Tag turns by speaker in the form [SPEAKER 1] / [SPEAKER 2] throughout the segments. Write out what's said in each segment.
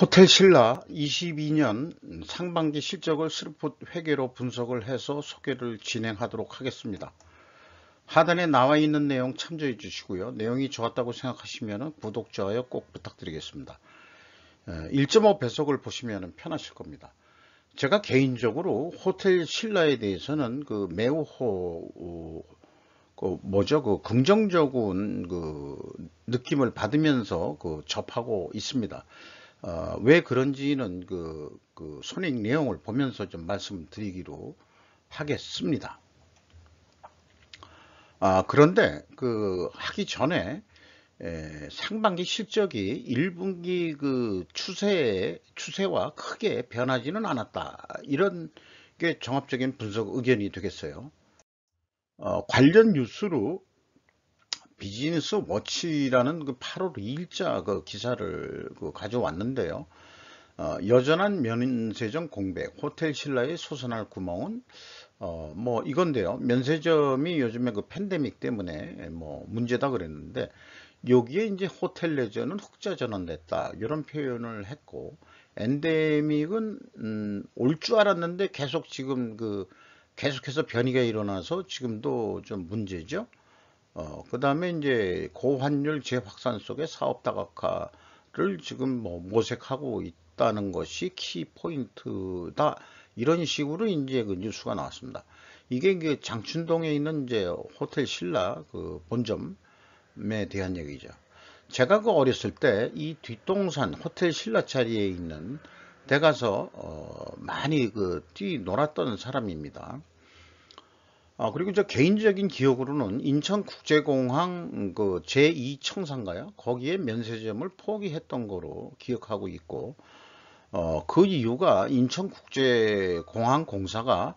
[SPEAKER 1] 호텔 신라 22년 상반기 실적을 스루풋 회계로 분석을 해서 소개를 진행하도록 하겠습니다. 하단에 나와 있는 내용 참조해 주시고요. 내용이 좋았다고 생각하시면 구독, 좋아요 꼭 부탁드리겠습니다. 1.5 배속을 보시면 편하실 겁니다. 제가 개인적으로 호텔 신라에 대해서는 매우 긍정적인 느낌을 받으면서 접하고 있습니다. 왜 그런지는 손익 내용을 보면서 좀 말씀드리기로 하겠습니다. 그런데 하기 전에 상반기 실적이 1분기 추세와 크게 변하지는 않았다. 이런 게 종합적인 분석 의견이 되겠어요. 관련 뉴스로 비즈니스 워치라는 8월 2일자 기사를 가져왔는데요. 여전한 면세점 공백, 호텔 신라의 솟아날 구멍은 이건데요. 면세점이 요즘에 팬데믹 때문에 문제다 그랬는데 여기에 이제 호텔 레저는 흑자 전환됐다 이런 표현을 했고, 엔데믹은 올 줄 알았는데 계속 지금 계속해서 변이가 일어나서 지금도 좀 문제죠. 그 다음에 이제 고환율 재확산 속에 사업 다각화를 지금 모색하고 있다는 것이 키포인트다. 이런 식으로 이제 뉴스가 나왔습니다. 이게 장춘동에 있는 이제 호텔 신라 본점에 대한 얘기죠. 제가 어렸을 때 이 뒷동산 호텔 신라 자리에 있는 데 가서 많이 뛰놀았던 사람입니다. 그리고 저 개인적인 기억으로는 인천국제공항 제2청사인가요? 거기에 면세점을 포기했던 거로 기억하고 있고, 그 이유가 인천국제공항 공사가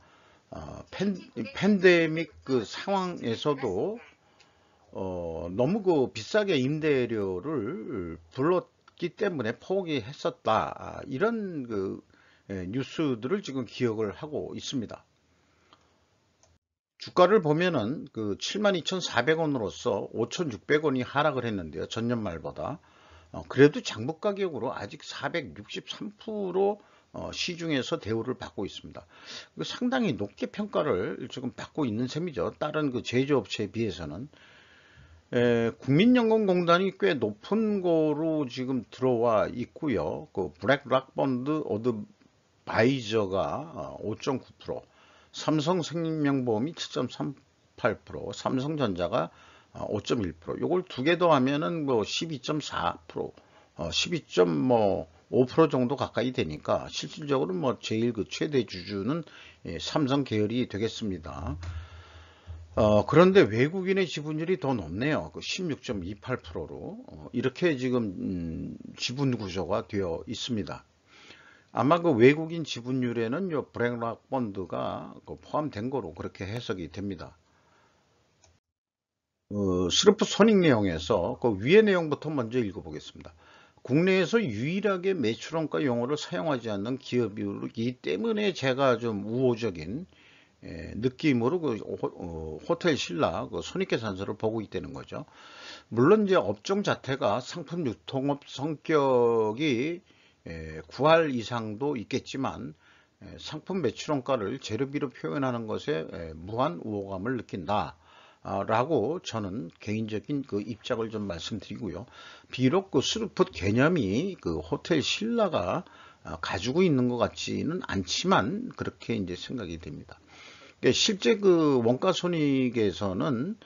[SPEAKER 1] 팬데믹 상황에서도 너무 비싸게 임대료를 불렀기 때문에 포기했었다. 이런 뉴스들을 지금 기억을 하고 있습니다. 주가를 보면은 72,400원으로서 5,600원이 하락을 했는데요. 전년 말보다. 그래도 장부 가격으로 아직 463% 시중에서 대우를 받고 있습니다. 상당히 높게 평가를 지금 받고 있는 셈이죠. 다른 제조업체에 비해서는. 국민연금공단이 꽤 높은 거로 지금 들어와 있고요. 블랙락 펀드 어드바이저가 5.9%, 삼성생명보험이 7.38%, 삼성전자가 5.1%, 요걸 두 개 더 하면은 12.4%, 12.5% 정도 가까이 되니까 실질적으로 제일 최대 주주는 삼성 계열이 되겠습니다. 그런데 외국인의 지분율이 더 높네요. 16.28%로 이렇게 지금 지분 구조가 되어 있습니다. 아마 외국인 지분율에는 요 블랙락 펀드가 포함된 거로 그렇게 해석이 됩니다. 스루프 손익 내용에서 위의 내용부터 먼저 읽어보겠습니다. 국내에서 유일하게 매출원가 용어를 사용하지 않는 기업이기 때문에 제가 좀 우호적인 느낌으로 호텔 신라 손익계산서를 보고 있다는 거죠. 물론 이제 업종 자체가 상품 유통업 성격이 9할 이상도 있겠지만 상품 매출원가를 재료비로 표현하는 것에 무한 우호감을 느낀다 라고 저는 개인적인 입장을 좀 말씀드리고요. 비록 스루풋 개념이 호텔 신라가 가지고 있는 것 같지는 않지만 그렇게 이제 생각이 됩니다. 실제 원가 손익에서는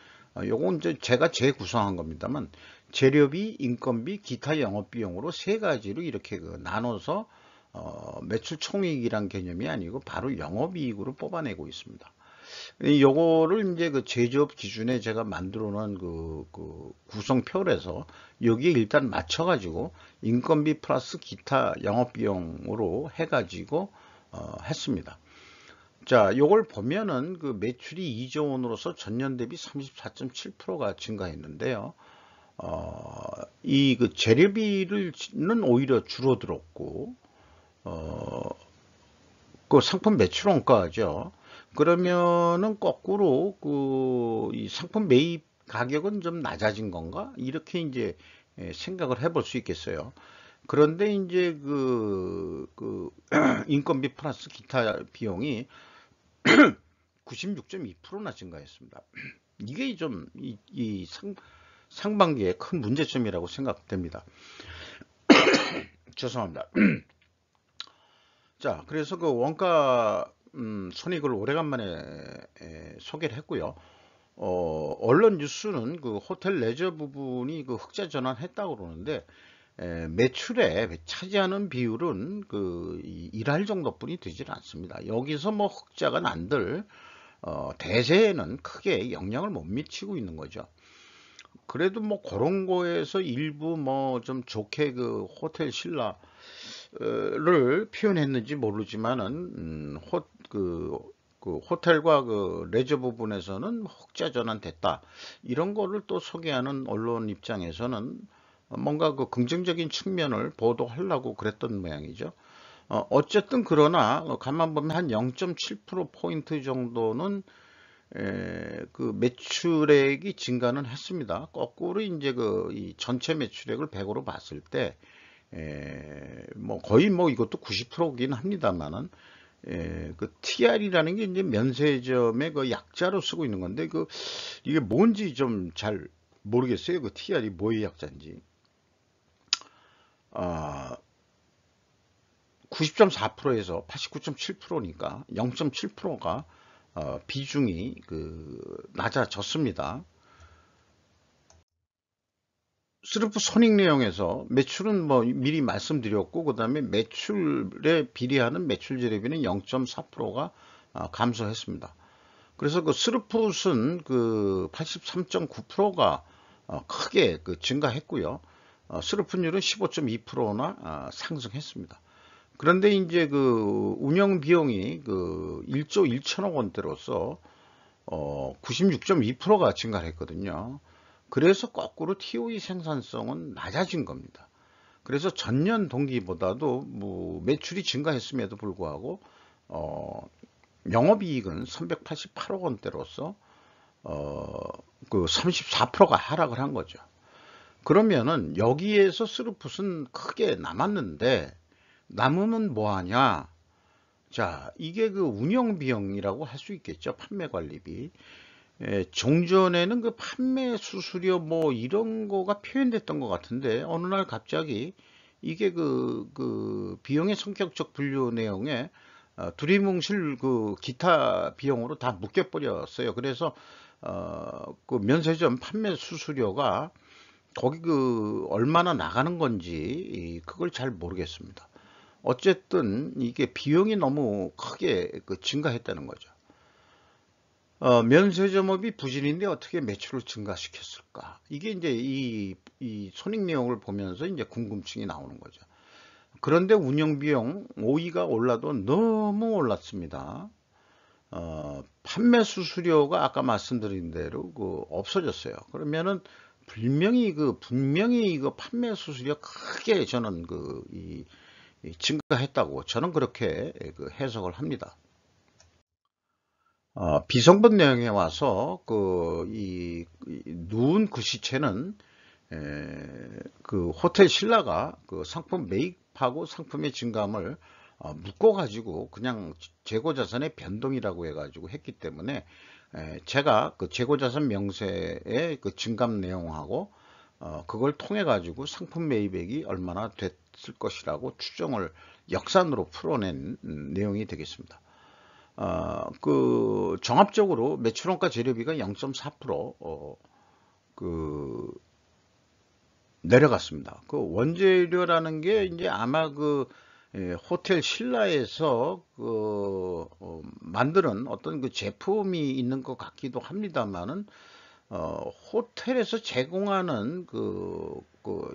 [SPEAKER 1] 요건 이제 제가 재구성한 겁니다만 재료비, 인건비, 기타 영업비용으로 세 가지로 이렇게 나눠서 매출 총이익이란 개념이 아니고 바로 영업이익으로 뽑아내고 있습니다. 요거를 이제 제조업 기준에 제가 만들어 놓은 구성표에서 여기에 일단 맞춰 가지고 인건비 플러스 기타 영업비용으로 해 가지고 했습니다. 자, 요걸 보면은 매출이 2조 원으로서 전년 대비 34.7%가 증가했는데요. 이 재료비는 오히려 줄어들었고, 상품 매출 원가죠. 그러면은 거꾸로 이 상품 매입 가격은 좀 낮아진 건가? 이렇게 이제 생각을 해볼 수 있겠어요. 그런데 이제 인건비 플러스 기타 비용이 96.2%나 증가했습니다. 이게 좀 상반기에 큰 문제점이라고 생각됩니다. 죄송합니다. 자, 그래서 그 원가 손익을 오래간만에 소개를 했고요. 언론 뉴스는 그 호텔 레저 부분이 그 흑자 전환했다고 그러는데, 매출에 차지하는 비율은 그 1할 정도뿐이 되질 않습니다. 여기서 뭐 흑자가 난들 대세에는 크게 영향을 못 미치고 있는 거죠. 그래도 뭐 그런 거에서 일부 뭐 좀 좋게 그 호텔 신라를 표현했는지 모르지만은 그 호텔과 그 레저 부분에서는 흑자 전환됐다, 이런 거를 또 소개하는 언론 입장에서는 뭔가 그 긍정적인 측면을 보도하려고 그랬던 모양이죠. 어쨌든 그러나 가만 보면 한 0.7%포인트 정도는 그 매출액이 증가는 했습니다. 거꾸로 이제 이 전체 매출액을 100으로 봤을 때, 뭐 거의 뭐 이것도 90%긴 합니다만은, 그 TR이라는 게 이제 면세점의 그 약자로 쓰고 있는 건데, 이게 뭔지 좀 잘 모르겠어요. 그 TR이 뭐의 약자인지. 90.4%에서 89.7%니까 0.7%가 비중이 낮아졌습니다. 스루프 손익 내용에서 매출은 뭐 미리 말씀드렸고, 그 다음에 매출에 비례하는 매출 재료비는 0.4%가 감소했습니다. 그래서 그 스루풋은 그 83.9%가 크게 증가했고요. 스루풋율은 15.2%나 상승했습니다. 그런데 이제 그 운영 비용이 그 1조 1천억 원대로서 96.2%가 증가했거든요. 그래서 거꾸로 TOE 생산성은 낮아진 겁니다. 그래서 전년 동기보다도 뭐 매출이 증가했음에도 불구하고 영업이익은 388억 원대로서 그 34%가 하락을 한 거죠. 그러면은 여기에서 스루풋은 크게 남았는데, 남으면 뭐하냐? 자, 이게 그 운영 비용이라고 할 수 있겠죠. 판매 관리비. 종전에는 그 판매 수수료 뭐 이런 거가 표현됐던 것 같은데, 어느 날 갑자기 이게 그 비용의 성격적 분류 내용에 두리뭉실 그 기타 비용으로 다 묶여버렸어요. 그래서 그 면세점 판매 수수료가 거기 그 얼마나 나가는 건지 그걸 잘 모르겠습니다. 어쨌든 이게 비용이 너무 크게 증가했다는 거죠. 면세점업이 부진인데 어떻게 매출을 증가시켰을까? 이게 이제 이 손익 내용을 보면서 이제 궁금증이 나오는 거죠. 그런데 운영비용 OE가 올라도 너무 올랐습니다. 판매 수수료가 아까 말씀드린 대로 없어졌어요. 그러면은 분명히 이거 판매 수수료 크게 저는 증가했다고 저는 그렇게 해석을 합니다. 비성분 내용에 와서 누운 글씨체는 그 호텔 신라가 그 상품 매입하고 상품의 증감을 묶어 가지고 그냥 재고자산의 변동이라고 해가지고 했기 때문에, 제가 그 재고자산 명세의 그 증감 내용하고 그걸 통해 가지고 상품 매입액이 얼마나 됐을 것이라고 추정을 역산으로 풀어낸 내용이 되겠습니다. 그 종합적으로 매출원가 재료비가 0.4% 내려갔습니다. 그 원재료라는 게 이제 아마 호텔 신라에서 만드는 어떤 그 제품이 있는 것 같기도 합니다만은, 호텔에서 제공하는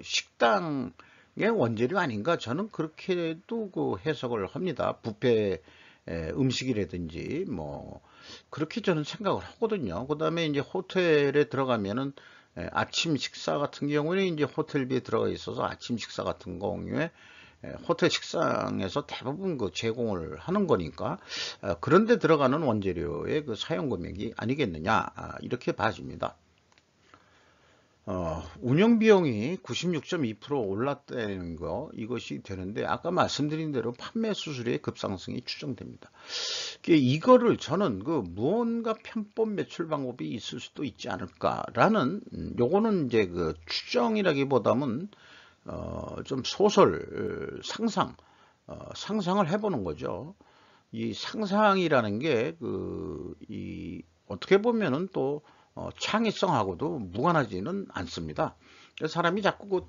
[SPEAKER 1] 식당의 원재료 아닌가, 저는 그렇게도 해석을 합니다. 뷔페 음식이라든지 뭐 그렇게 저는 생각을 하거든요. 그 다음에 이제 호텔에 들어가면은 아침 식사 같은 경우는 이제 호텔비에 들어가 있어서 아침 식사 같은 경우에 호텔 식상에서 대부분 제공을 하는 거니까, 그런데 들어가는 원재료의 사용 금액이 아니겠느냐, 이렇게 봐집니다. 운영 비용이 96.2% 올랐다는 거, 이것이 되는데, 아까 말씀드린 대로 판매 수수료의 급상승이 추정됩니다. 이거를 저는 무언가 편법 매출 방법이 있을 수도 있지 않을까라는, 요거는 이제 추정이라기보다는, 좀 소설, 상상을 해보는 거죠. 이 상상이라는 게, 어떻게 보면은 또, 창의성하고도 무관하지는 않습니다. 그래서 사람이 자꾸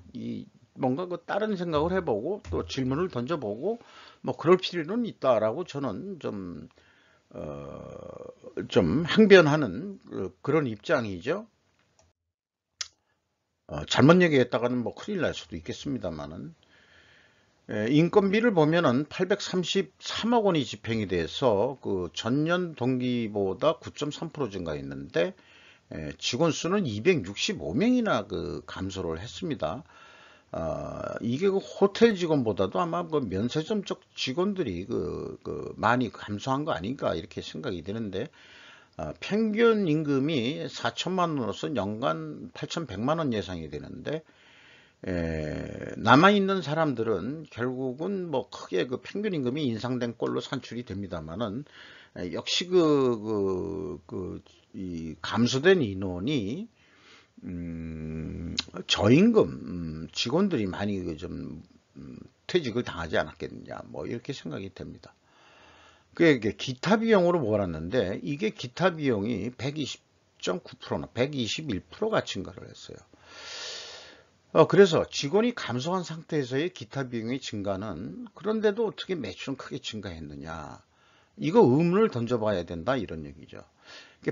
[SPEAKER 1] 뭔가 다른 생각을 해보고 또 질문을 던져보고 뭐 그럴 필요는 있다라고 저는 좀 항변하는 그런 입장이죠. 잘못 얘기했다가는 뭐 큰일 날 수도 있겠습니다만은. 인건비를 보면은 833억 원이 집행이 돼서 전년 동기보다 9.3% 증가했는데, 직원 수는 265명이나 감소를 했습니다. 이게 호텔 직원보다도 아마 면세점 쪽 직원들이 많이 감소한 거 아닌가 이렇게 생각이 드는데, 평균 임금이 4천만 원으로서 연간 8,100만 원 예상이 되는데, 남아있는 사람들은 결국은 뭐 크게 평균 임금이 인상된 꼴로 산출이 됩니다만은, 역시 이 감소된 인원이 저임금 직원들이 많이 좀 퇴직을 당하지 않았겠느냐 뭐 이렇게 생각이 됩니다. 그게 기타 비용으로 몰았는데, 이게 기타 비용이 120.9%나 121%가 증가를 했어요. 그래서 직원이 감소한 상태에서의 기타 비용의 증가는, 그런데도 어떻게 매출은 크게 증가했느냐, 이거 의문을 던져봐야 된다 이런 얘기죠.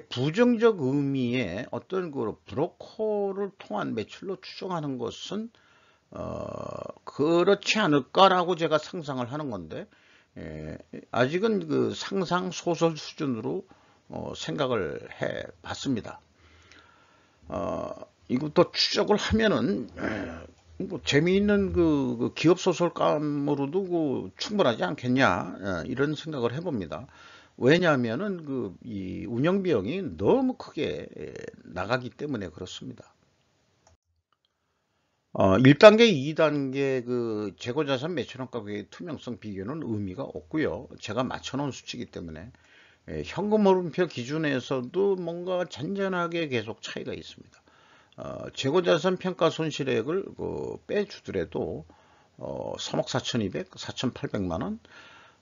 [SPEAKER 1] 부정적 의미의 어떤 브로커를 통한 매출로 추정하는 것은 그렇지 않을까라고 제가 상상을 하는 건데, 아직은 상상 소설 수준으로 생각을 해 봤습니다. 이것도 추적을 하면은 뭐 재미있는 기업 소설감으로도 충분하지 않겠냐, 이런 생각을 해봅니다. 왜냐하면은 이 운영 비용이 너무 크게 나가기 때문에 그렇습니다. 1단계, 2단계 재고자산 매출원 가격의 투명성 비교는 의미가 없고요. 제가 맞춰놓은 수치이기 때문에 현금 흐름표 기준에서도 뭔가 잔잔하게 계속 차이가 있습니다. 재고자산 평가 손실액을 빼주더라도 3억 4,200, 4,800만 원,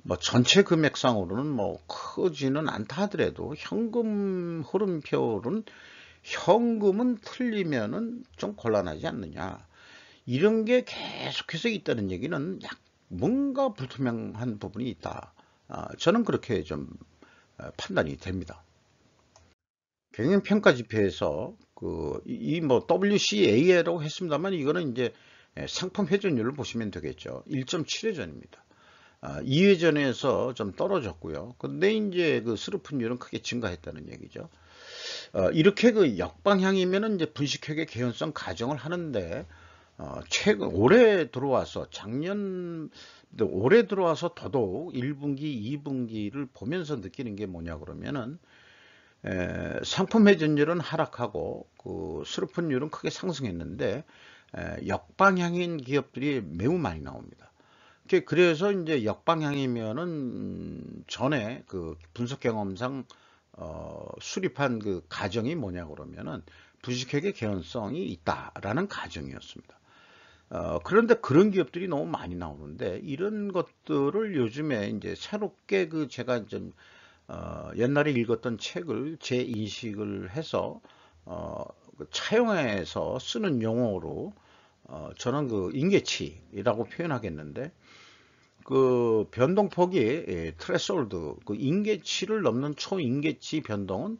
[SPEAKER 1] 뭐 전체 금액상으로는 뭐 크지는 않다 하더라도 현금 흐름표는 현금은 틀리면은 좀 곤란하지 않느냐, 이런 게 계속해서 있다는 얘기는 뭔가 불투명한 부분이 있다. 저는 그렇게 좀 판단이 됩니다. 경영평가 지표에서 뭐 WCA라고 했습니다만, 이거는 이제 상품 회전율을 보시면 되겠죠. 1.7회전입니다. 2회전에서 좀 떨어졌고요. 근데 이제 스루픈율은 크게 증가했다는 얘기죠. 이렇게 역방향이면은 이제 분식회계 개연성 가정을 하는데, 최근 올해 들어와서 올해 들어와서 더더욱 1분기, 2분기를 보면서 느끼는 게 뭐냐 그러면은, 상품 회전율은 하락하고 수르픈율은 크게 상승했는데, 역방향인 기업들이 매우 많이 나옵니다. 그래서 이제 역방향이면은 전에 분석 경험상 수립한 가정이 뭐냐 그러면은 분식회계 개연성이 있다라는 가정이었습니다. 그런데 그런 기업들이 너무 많이 나오는데, 이런 것들을 요즘에 이제 새롭게 제가 좀 옛날에 읽었던 책을 재인식을 해서 차용해서 쓰는 용어로 저는 인계치라고 표현하겠는데, 변동폭이 트레솔드, 인계치를 넘는 초인계치 변동은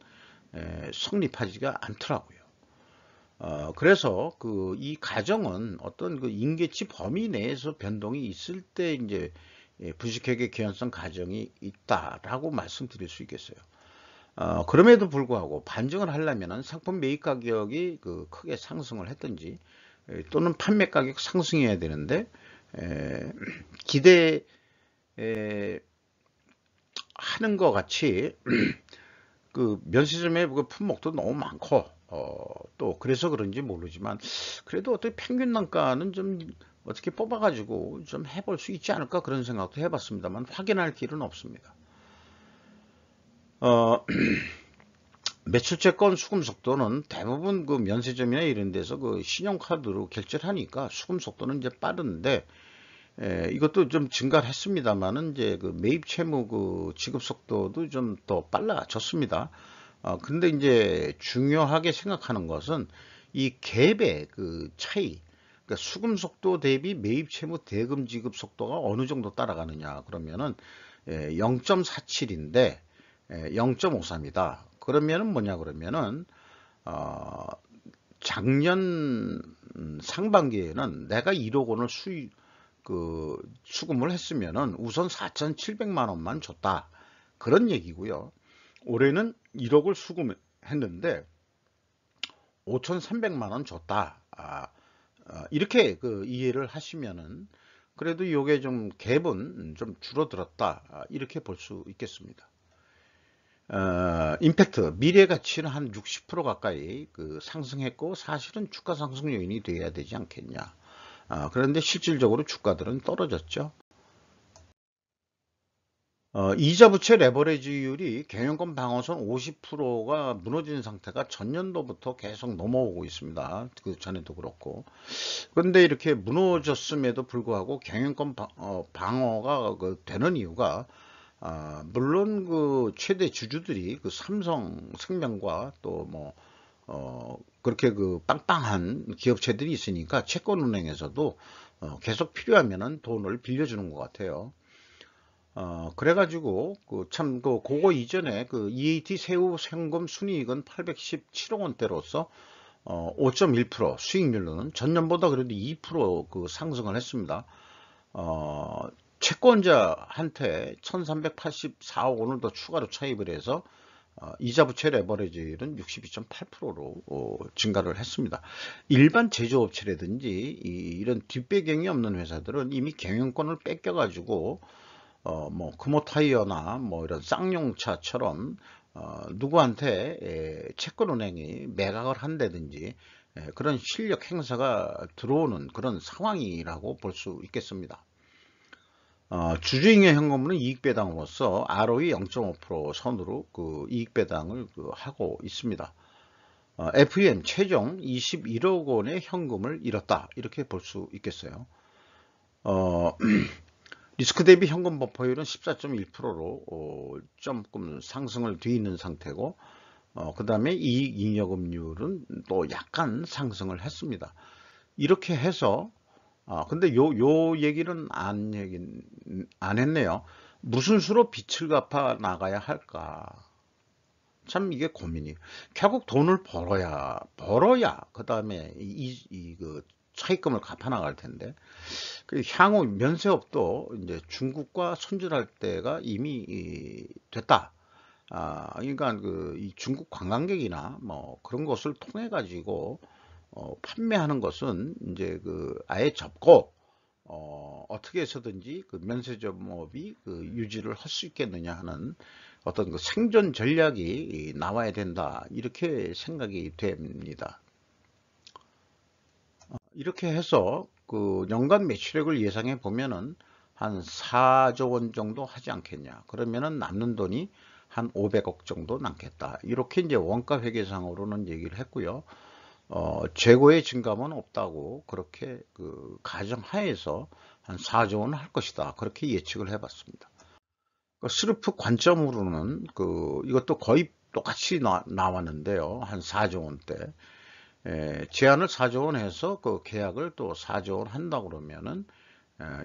[SPEAKER 1] 성립하지가 않더라고요. 그래서 이 가정은 어떤 인계치 범위 내에서 변동이 있을 때 이제 분식회계 개연성 가정이 있다라고 말씀드릴 수 있겠어요. 그럼에도 불구하고 반증을 하려면 상품 매입 가격이 크게 상승을 했든지, 또는 판매 가격 상승해야 되는데, 기대 하는 것 같이 면세점의 품목도 너무 많고, 또 그래서 그런지 모르지만 그래도 어떻게 평균 단가는 좀 어떻게 뽑아가지고 좀 해볼 수 있지 않을까 그런 생각도 해봤습니다만 확인할 길은 없습니다. 매출채권 수금 속도는 대부분 그 면세점이나 이런 데서 그 신용카드로 결제를 하니까 수금 속도는 이제 빠른데, 이것도 좀 증가를 했습니다만은 이제 그 매입 채무 그 지급 속도도 좀 더 빨라졌습니다. 근데 이제 중요하게 생각하는 것은 이 갭의 그 차이, 그러니까 수금 속도 대비 매입 채무 대금 지급 속도가 어느 정도 따라가느냐 그러면은 0.47인데 0.53이다. 그러면은 뭐냐 그러면은 어, 작년 상반기에는 내가 1억 원을 수금을 했으면은 우선 4,700만 원만 줬다. 그런 얘기고요. 올해는 1억을 수금했는데 5,300만 원 줬다. 이렇게 그 이해를 하시면은 그래도 이게 좀 갭은 좀 줄어들었다. 이렇게 볼 수 있겠습니다. 임팩트 미래 가치는 한 60% 가까이 그 상승했고 사실은 주가 상승 요인이 돼야 되지 않겠냐. 그런데 실질적으로 주가들은 떨어졌죠. 이자 부채 레버리지율이 경영권 방어선 50%가 무너진 상태가 전년도부터 계속 넘어오고 있습니다. 그 전에도 그렇고. 그런데 이렇게 무너졌음에도 불구하고 경영권 방어가 되는 이유가 물론 그 최대 주주들이 그 삼성생명과 또 뭐 그렇게 그 빵빵한 기업체들이 있으니까 채권은행에서도 계속 필요하면은 돈을 빌려주는 것 같아요. 그래가지고 그거 이전에 그 EAT 세후 현금 순이익은 817억 원대로서 5.1% 수익률로는 전년보다 그래도 2%그 상승을 했습니다. 채권자한테 1384억 원을 더 추가로 차입을 해서 이자 부채 레버리지율은 62.8%로 증가를 했습니다. 일반 제조업체라든지 이런 뒷배경이 없는 회사들은 이미 경영권을 뺏겨가지고 뭐 금호타이어나 뭐 이런 쌍용차처럼 누구한테 채권은행이 매각을 한다든지 그런 실력 행사가 들어오는 그런 상황이라고 볼 수 있겠습니다. 주주잉여 현금은 이익배당으로서 ROE 0.5% 선으로 그 이익배당을 하고 있습니다. FEM 최종 21억 원의 현금을 잃었다 이렇게 볼 수 있겠어요. 리스크 대비 현금 버퍼율은 14.1%로 조금 상승을 뒤있는 상태고 그 다음에 이익 잉여금률은 또 약간 상승을 했습니다. 이렇게 해서 근데 요 얘기는 안 했네요. 무슨 수로 빚을 갚아 나가야 할까? 참 이게 고민이에요. 결국 돈을 벌어야 그 다음에 그 차입금을 갚아 나갈 텐데 그 향후 면세업도 이제 중국과 손질할 때가 이미 됐다. 그러니까 이 중국 관광객이나 뭐 그런 것을 통해 가지고 판매하는 것은 이제 아예 접고 어떻게 해서든지 그 면세점업이 유지를 할 수 있겠느냐 하는 어떤 그 생존 전략이 나와야 된다 이렇게 생각이 됩니다. 이렇게 해서 그 연간 매출액을 예상해 보면은 한 4조 원 정도 하지 않겠냐. 그러면은 남는 돈이 한 500억 정도 남겠다. 이렇게 이제 원가 회계상으로는 얘기를 했고요. 재고의 증감은 없다고 그렇게 그 가정하에서 한 4조 원을 할 것이다. 그렇게 예측을 해봤습니다. 스르프 관점으로는 이것도 거의 똑같이 나왔는데요. 한 4조 원대. 제한을 4조 원 해서 그 계약을 또 4조 원 한다 그러면은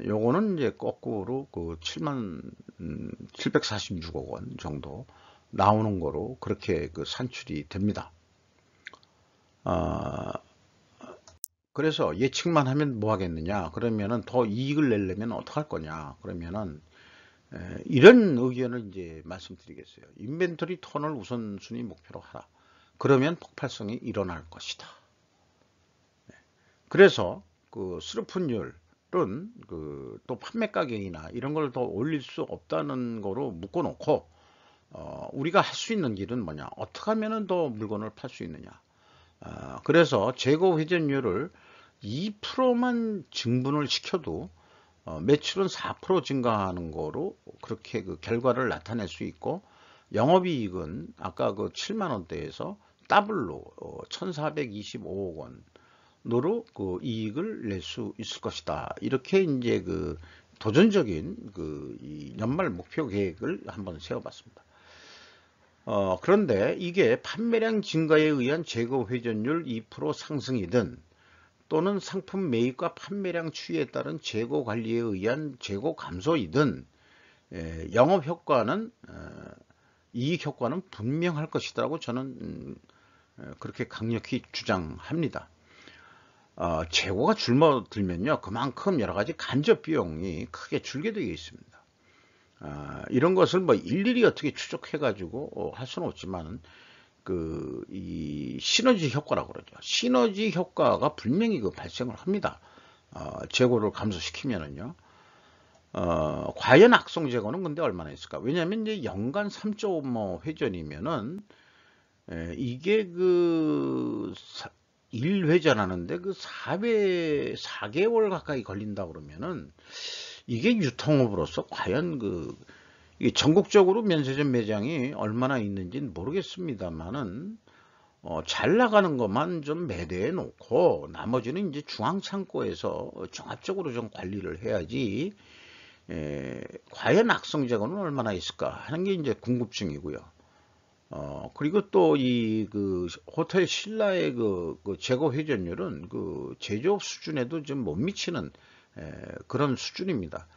[SPEAKER 1] 요거는 이제 거꾸로 그 746억 원 정도 나오는 거로 그렇게 그 산출이 됩니다. 그래서 예측만 하면 뭐 하겠느냐 그러면은 더 이익을 내려면 어떡할 거냐 그러면은 이런 의견을 이제 말씀드리겠어요. 인벤토리 턴을 우선순위 목표로 하라. 그러면 폭발성이 일어날 것이다. 그래서 그 수르픈율은 또 판매 가격이나 이런 걸 더 올릴 수 없다는 거로 묶어 놓고 우리가 할 수 있는 길은 뭐냐 어떻게 하면 더 물건을 팔 수 있느냐 그래서 재고 회전율을 2%만 증분을 시켜도 매출은 4% 증가하는 거로 그렇게 그 결과를 나타낼 수 있고, 영업이익은 아까 그 7만 원대에서 더블로 1425억 원으로 그 이익을 낼 수 있을 것이다. 이렇게 이제 그 도전적인 이 연말 목표 계획을 한번 세워봤습니다. 그런데 이게 판매량 증가에 의한 재고 회전율 2% 상승이든 또는 상품 매입과 판매량 추이에 따른 재고 관리에 의한 재고 감소이든 영업 효과는 이익 효과는 분명할 것이라고 저는 그렇게 강력히 주장합니다. 재고가 줄어들면요, 그만큼 여러 가지 간접 비용이 크게 줄게 되어 있습니다. 이런 것을 뭐 일일이 어떻게 추적해 가지고 할 수는 없지만 이 시너지 효과라고 그러죠. 시너지 효과가 분명히 발생을 합니다. 재고를 감소시키면은요. 과연 악성 재고는 근데 얼마나 있을까? 왜냐하면 이제 연간 3.5 회전이면은 이게 1회전하는데 4개월 가까이 걸린다 그러면은 이게 유통업으로서 과연 이게 전국적으로 면세점 매장이 얼마나 있는지는 모르겠습니다만은 잘 나가는 것만 좀 매대해 놓고 나머지는 이제 중앙 창고에서 종합적으로 좀 관리를 해야지. 과연 악성 재고는 얼마나 있을까 하는 게 이제 궁금증이고요. 그리고 또 호텔 신라의 재고 회전율은 제조업 수준에도 좀 못 미치는 그런 수준입니다.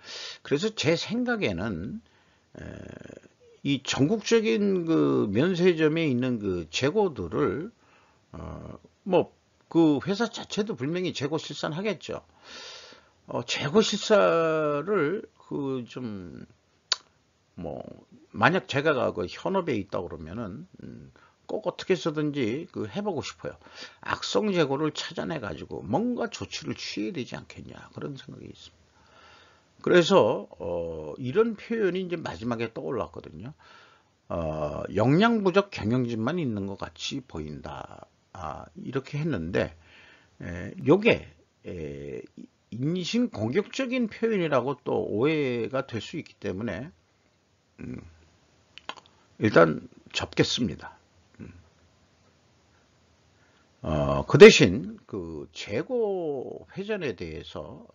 [SPEAKER 1] 그래서 제 생각에는 이 전국적인 면세점에 있는 재고들을 회사 자체도 분명히 재고 실산하겠죠. 재고 실사를 만약 제가 현업에 있다 그러면은 꼭 어떻게 해서든지 해보고 싶어요. 악성 재고를 찾아내 가지고 뭔가 조치를 취해야 되지 않겠냐, 그런 생각이 있습니다. 그래서 이런 표현이 이제 마지막에 떠올랐거든요. 역량 부족 경영진만 있는 것 같이 보인다. 이렇게 했는데 요게 인신 공격적인 표현이라고 또 오해가 될 수 있기 때문에 일단 접겠습니다. 그 대신 재고 회전에 대해서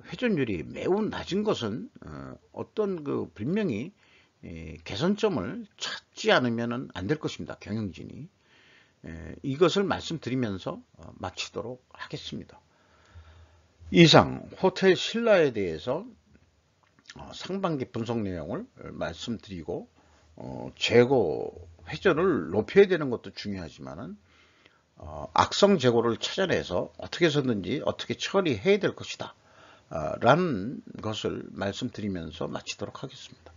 [SPEAKER 1] 회전율이 매우 낮은 것은 어떤 분명히 개선점을 찾지 않으면 안 될 것입니다. 경영진이. 이것을 말씀드리면서 마치도록 하겠습니다. 이상 호텔 신라에 대해서 상반기 분석 내용을 말씀드리고 재고 회전을 높여야 되는 것도 중요하지만은 악성 재고를 찾아내서 어떻게 해서든지 어떻게 처리해야 될 것이다 라는 것을 말씀드리면서 마치도록 하겠습니다.